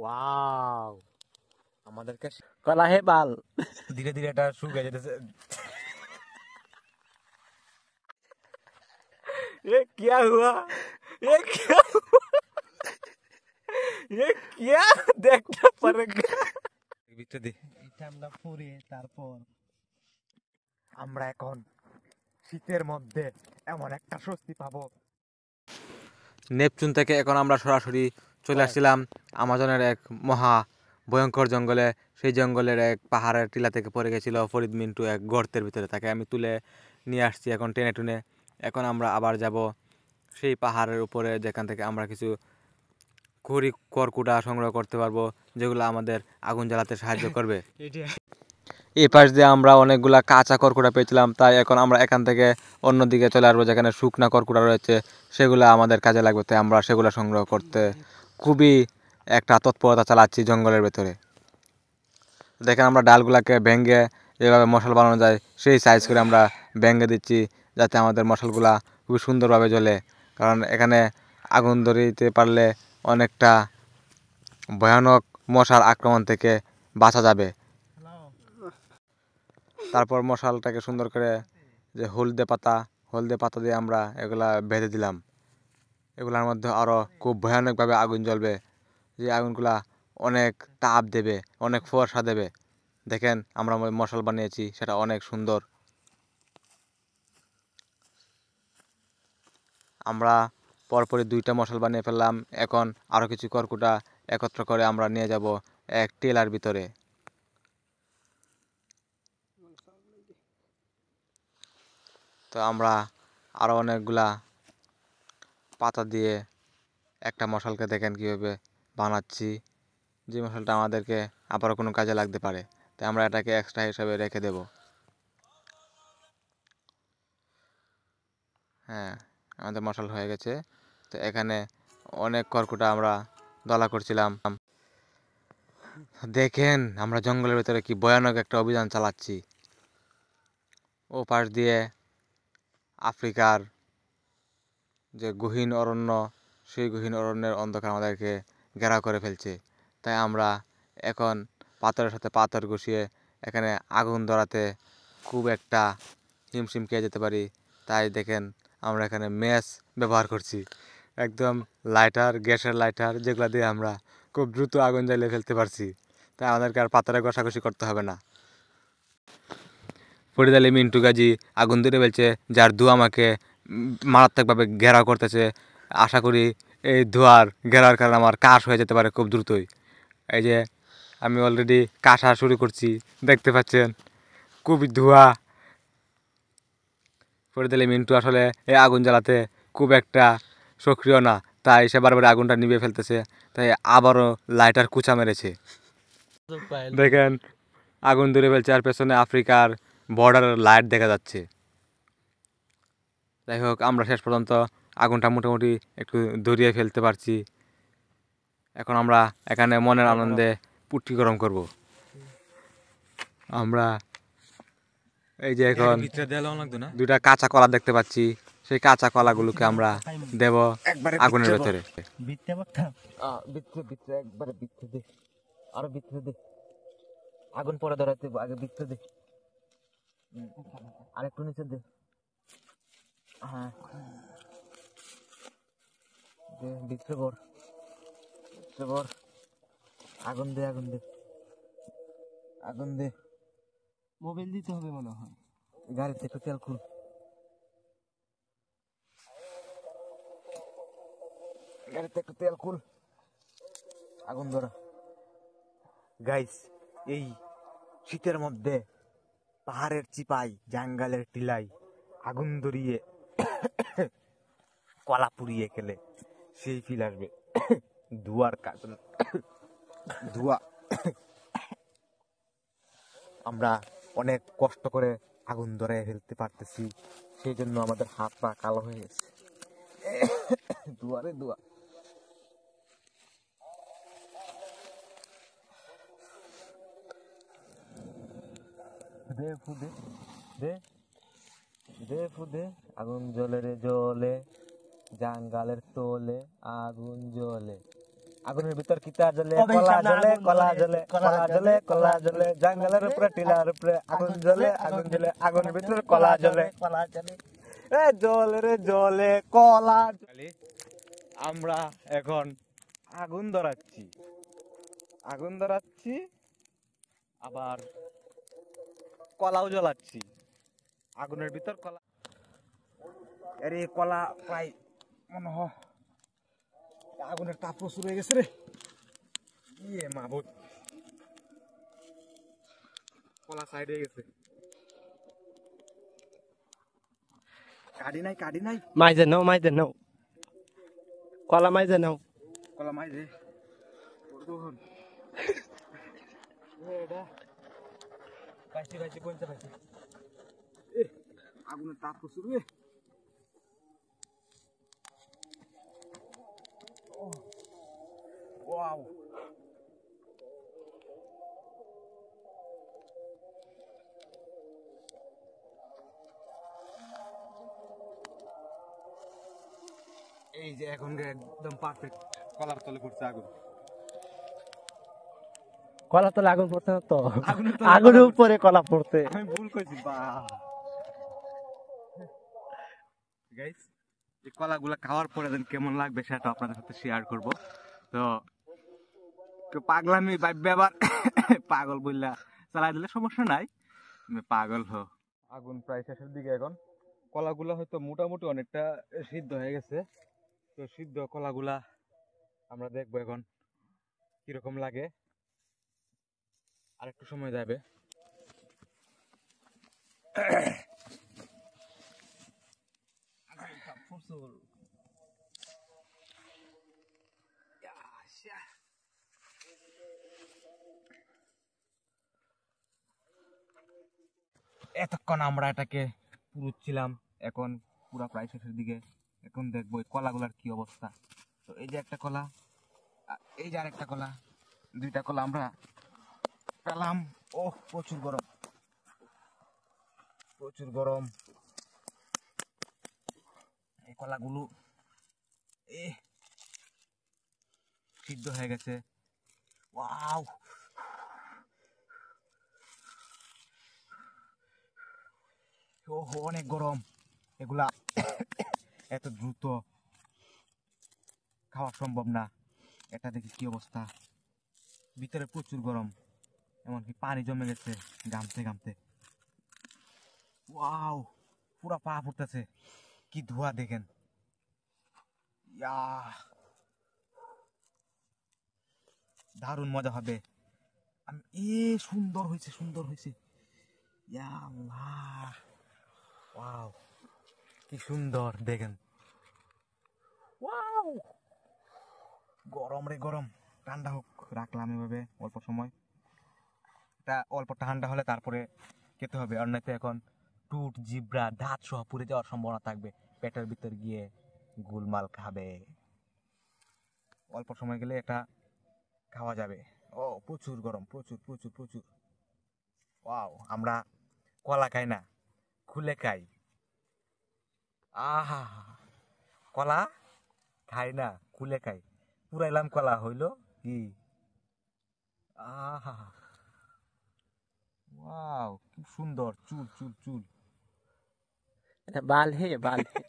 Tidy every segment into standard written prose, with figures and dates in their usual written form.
Wow, আমাদেরকে কলা হে বাল ধীরে ধীরে এটা শুকিয়ে যেতেছে। ये क्या हुआ? ये क्या हुआ? ये क्या देखना पड़ेगा। এটা আমরা পরে তারপর আমরা এখন শীতের মধ্যে এমন একটা স্বস্তি পাবো। নেপচুন থেকে এখন আমরা সরাসরি চলে আসছিলাম আমাজনের এক মহা ভয়ঙ্কর জঙ্গলে। সেই জঙ্গলের এক পাহাড়ের টিলা থেকে পড়ে গেছিল ফরিদ মিন্টু এক গর্তের ভিতরে, তাকে আমি তুলে নিয়ে আসছি এখন টেনে টুনে। এখন আমরা আবার যাব সেই পাহাড়ের উপরে, যেখান থেকে আমরা কিছু খড়কুটা সংগ্রহ করতে পারবো, যেগুলো আমাদের আগুন জ্বালাতে সাহায্য করবে। এই পাশ দিয়ে আমরা অনেকগুলা কাঁচা খড়কুটা পেয়েছিলাম, তাই এখন আমরা এখান থেকে অন্যদিকে চলে আসবো যেখানে শুকনা খড়কুটা রয়েছে, সেগুলো আমাদের কাজে লাগবে। তাই আমরা সেগুলো সংগ্রহ করতে খুবই একটা তৎপরতা চালাচ্ছি জঙ্গলের ভেতরে। দেখেন আমরা ডালগুলাকে ভেঙে যেভাবে মশাল বানানো যায় সেই সাইজ করে আমরা ভেঙে দিচ্ছি, যাতে আমাদের মশালগুলা খুবই সুন্দরভাবে জ্বলে। কারণ এখানে আগুন ধরিতে পারলে অনেকটা ভয়ানক মশার আক্রমণ থেকে বাঁচা যাবে। তারপর মশালটাকে সুন্দর করে যে হলদে পাতা দিয়ে আমরা এগুলা বেঁধে দিলাম। এগুলার মধ্যে আরও খুব ভয়ানকভাবে আগুন জ্বলবে, যে আগুনগুলা অনেক তাপ দেবে, অনেক ফর্সা দেবে। দেখেন আমরা মশাল বানিয়েছি, সেটা অনেক সুন্দর। আমরা পরপরই 2টা মশাল বানিয়ে ফেললাম। এখন আরও কিছু খড়কুটা একত্র করে আমরা নিয়ে যাব এক টেলার ভিতরে। তো আমরা আরও অনেকগুলা পাতা দিয়ে একটা মশালকে দেখেন কীভাবে বানাচ্ছি, যে মশালটা আমাদেরকে আবারও কোনো কাজে লাগতে পারে। তাই আমরা এটাকে এক্সট্রা হিসাবে রেখে দেব। হ্যাঁ, আমাদের মশাল হয়ে গেছে। তো এখানে অনেক খড়কুটা আমরা দলা করছিলাম। দেখেন আমরা জঙ্গলের ভিতরে কি ভয়ানক একটা অভিযান চালাচ্ছি। ও পাশ দিয়ে আফ্রিকার যে গহীন অরণ্য, সেই গহীন অরণ্যের অন্ধকার আমাদেরকে ঘেরাও করে ফেলছে। তাই আমরা এখন পাথরের সাথে পাথর ঘষিয়ে এখানে আগুন ধরাতে খুব একটা হিমশিম খেয়ে যেতে পারি। তাই দেখেন আমরা এখানে ম্যাচ ব্যবহার করছি, একদম লাইটার, গ্যাসের লাইটার, যেগুলো দিয়ে আমরা খুব দ্রুত আগুন জ্বালিয়ে ফেলতে পারছি। তাই আমাদেরকে আর পাথরে ঘষাঘষি করতে হবে না। ফরিদ আলী মিন্টু গাজী আগুন ধরে ফেলছে, যার ধোঁয়া আমাকে মারাত্মকভাবে ঘেরাও করতেছে। আশা করি এই ধোঁয়ার ঘেরার কারণে আমার কাশ হয়ে যেতে পারে খুব দ্রুতই। এই যে আমি অলরেডি কাশা শুরু করছি, দেখতে পাচ্ছেন খুবই ধোঁয়া। ফরিদ আলী মিন্টু আসলে এই আগুন জ্বালাতে খুব একটা সক্রিয় না, তাই সে বারবার আগুনটা নিভিয়ে ফেলতেছে। তাই আবারও লাইটার কুচা মেরেছে। দেখেন আগুন ধরে ফেলছে, আর পেছনে আফ্রিকার বর্ডারের লাইট দেখা যাচ্ছে। যাই হোক, আমরা শেষ পর্যন্ত আগুনটা মোটামুটি একটু ধরিয়ে ফেলতে পারছি। এখন আমরা এখানে মনের আনন্দে পুটকি গরম করব। আমরা এই যে এখন 2টা কাঁচা কলা দেখতে পাচ্ছি, সেই কাঁচা কলাগুলোকে আমরা দেব আগুনের ভেতরে। আরো ভিতরে দে, আগুন পরে ধরাতে আগে ভিতরে দে, আরেকটু নিচে দে। হ্যাঁ, ভিতরে ভর, আগুন দে, আগুন দে। মোবাইল দিতে হবে মনে হয়। গাড়িতে একটু তেল খুল, আগুন ধরা। গাইস, এই শীতের মধ্যে পাহাড়ের চিপাই, জঙ্গলের টিলাই আগুন ধরিয়ে কলা পুড়িয়ে খেলে সেই ফিল আসবে। ধোঁয়ার কারণ, ধোঁয়া। আমরা অনেক কষ্ট করে আগুন ধরে ফেলতে পারতেছি, সেই জন্য আমাদের হাত পা কালো হয়ে গেছে। ধোঁয়ারে ধোঁয়া। দে ফুদে, দে ফুদে, আগুন জ্বলে রে জ্বলে, জঙ্গলের তোলে আগুন জ্বলে। আগুনের ভিতর কিতা জ্বলে, কলা জ্বলে, কলা জ্বলে, কলা জ্বলে, কলা জ্বলে, জঙ্গলের উপরে টিলার উপরে আগুন জ্বলে, আগুন জ্বলে, আগুনের ভিতর কলা জ্বলে, কলা জ্বলে, এ জ্বলে রে জ্বলে কলা। আমরা এখন আগুন ধরাচ্ছি, আগুন ধরাচ্ছি, আবার কলাও জ্বলাচ্ছি। আগুনের ভিতর কলা, আরে কলা প্রায় মনে হয় আগুনের তাপ প্রচুর হয়ে গেছে রে। ইয়ে মাবুদ, কলা সাইড হয়ে গেছে। কাটি নাই, কাটি নাই, মাইজে নাও, মাইজে নাও, কলা মাইজে নাও, কলা মাইজে পাইছি পাইছি কোনটা পাইছি। আগুনের তাপ প্রচুর রে। ওয়াও, এই যে এখন একদম পারফেক্ট কলার তলে পড়ছে আগুন। কলা তলে আগুন পড়তে না তো, আগুনের উপরে কলা পড়তে। আমি ভুল কইছি। গাইস, এই কলাগুলা খাওয়ার পরে দেন কেমন লাগবে সেটা আপনাদের সাথে শেয়ার করব। তো কেউ পাগলামি ভাববে আবার পাগল বললা চালাই দিলে সমস্যা নাই, পাগল হ। আগুন প্রায় শেষের দিকে, এখন কলাগুলা হয়তো মোটামুটি অনেকটা সিদ্ধ হয়ে গেছে। তো সিদ্ধ কলাগুলা আমরা দেখবো এখন কিরকম লাগে, আর একটু সময় যাবে। এতক্ষণ আমরা এটাকে পুরুচ্ছিলাম, এখন পুরা প্রায় শেষের দিকে। এখন দেখবো এই কলাগুলার কি অবস্থা। তো এই যে একটা কলা, এই যে আরেকটা কলা, দুইটা কলা আমরা পেলাম। ও প্রচুর গরম, প্রচুর গরম। এই কলাগুলো সিদ্ধ হয়ে গেছে। ওয়াও, ওহো অনেক গরম। এগুলা এত দ্রুত খাওয়া সম্ভব না। এটা দেখি কি অবস্থা, ভিতরে প্রচুর গরম, এমনকি পানি জমে গেছে গামতে গামতে। ওয়াও, পুরা পা ফুটতেছে, কি ধোয়া দেখেন। দারুণ মজা হবে। সুন্দর হয়েছে, সুন্দর হয়েছে। ওয়াও, কি সুন্দর দেখেন। ওয়াও, গরম রে গরম। ঠান্ডা হোক রাখলাম এভাবে অল্প সময়, এটা অল্প ঠান্ডা হলে তারপরে খেতে হবে। আর নয়তো এখন টুট জিব্রা দাঁত সহ পুড়ে যাওয়ার সম্ভাবনা থাকবে, পেটের ভিতর গিয়ে গুলমাল খাবে। অল্প সময় গেলে এটা খাওয়া যাবে। ও প্রচুর গরম, প্রচুর প্রচুর প্রচুর। ওয়াও, আমরা কলা খাই না, খুলে খাই। আহা, কলা খাই না, খুলে খাই। পুরাইলাম কলা হইল কি। আহা, ওয়াও, কি সুন্দর। চুল চুল চুল, এটা বাল হে, বাল হে।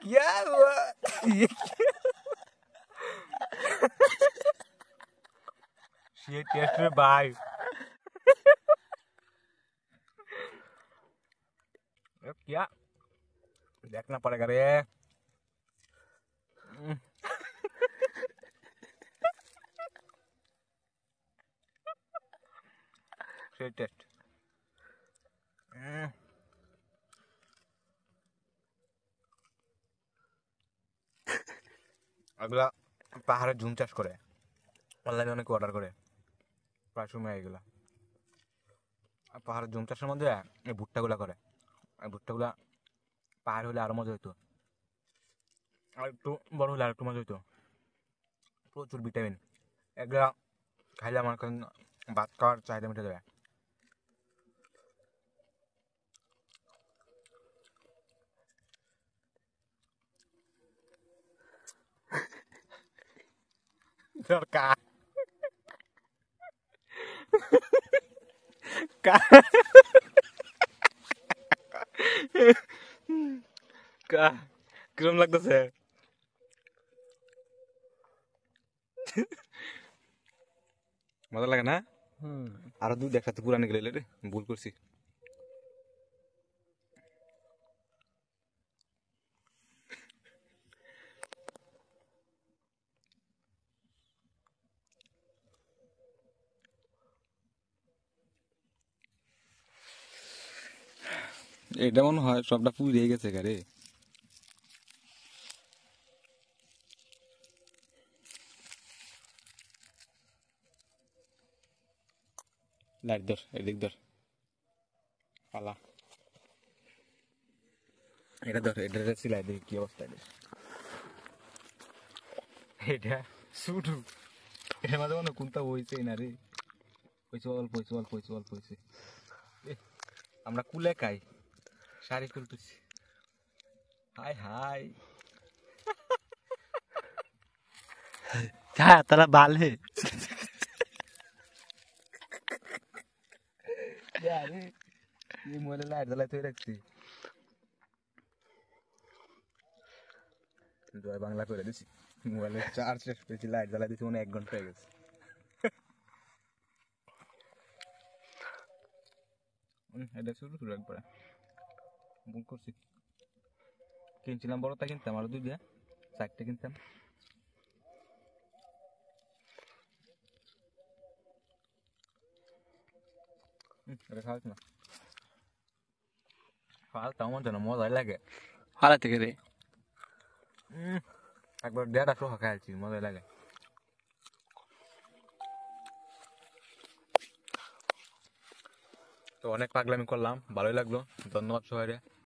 क्या हुआ? ये टेस्ट में भाई क्या देखना पड़ेगा रे। टेस्ट এগুলা পাহাড়ে ঝুম চাষ করে, অনলাইনে অনেকে অর্ডার করে, প্রায় সময় এগুলা। আর পাহাড়ের ঝুম চাষের মধ্যে এই ভুট্টাগুলা করে, এই ভুট্টাগুলা পাহাড় হলে আরো মজা হইতো, আর একটু বড় হলে আর একটু মজা হইতো। প্রচুর ভিটামিন, এগুলা খাইলে আমার কাছে ভাত খাওয়ার চাহিদা মিটে যাবে। দরকার কা কা কিরম লাগতেছে মজা লাগে না আরো দুধ একসাথে পুরানি গেলে রে ভুল করছি এটা মনে হয় সবটা পুড়িয়ে গেছে গারে লাইট ধর এদিক ধর পালা এটা ধর এটা সিলাই দেখি কি অবস্থা এটা শুটু এটার মাঝে মনে কোনটা হয়েছে না রে হয়েছে অল্প হয়েছে অল্প হয়েছে অল্প হয়েছে আমরা কুলে খাই শাড়ি খুলতেছি হাই হাই হ্যাঁ তারা বালে এই মোবাইলে লাইট জ্বালাই তুই রাখছি জয় বাংলা করে দিছি মোবাইলে চার্জ শেষ পেয়েছি লাইট জ্বালাই দিছি মনে 1 ঘন্টা হয়ে গেছে এটা শুরু শুরু একবারে বুক করছি কিনছিলাম বড়টা কিনতাম আরো 2 দিয়া 4টা কিনতাম এটা খাওয়াস না খাওয়া তেমন যেন মজাই লাগে ভালো থেকে রে একবার 150 খাইছি মজাই লাগে তো অনেক পাগলামি করলাম ভালোই লাগলো ধন্যবাদ সবাই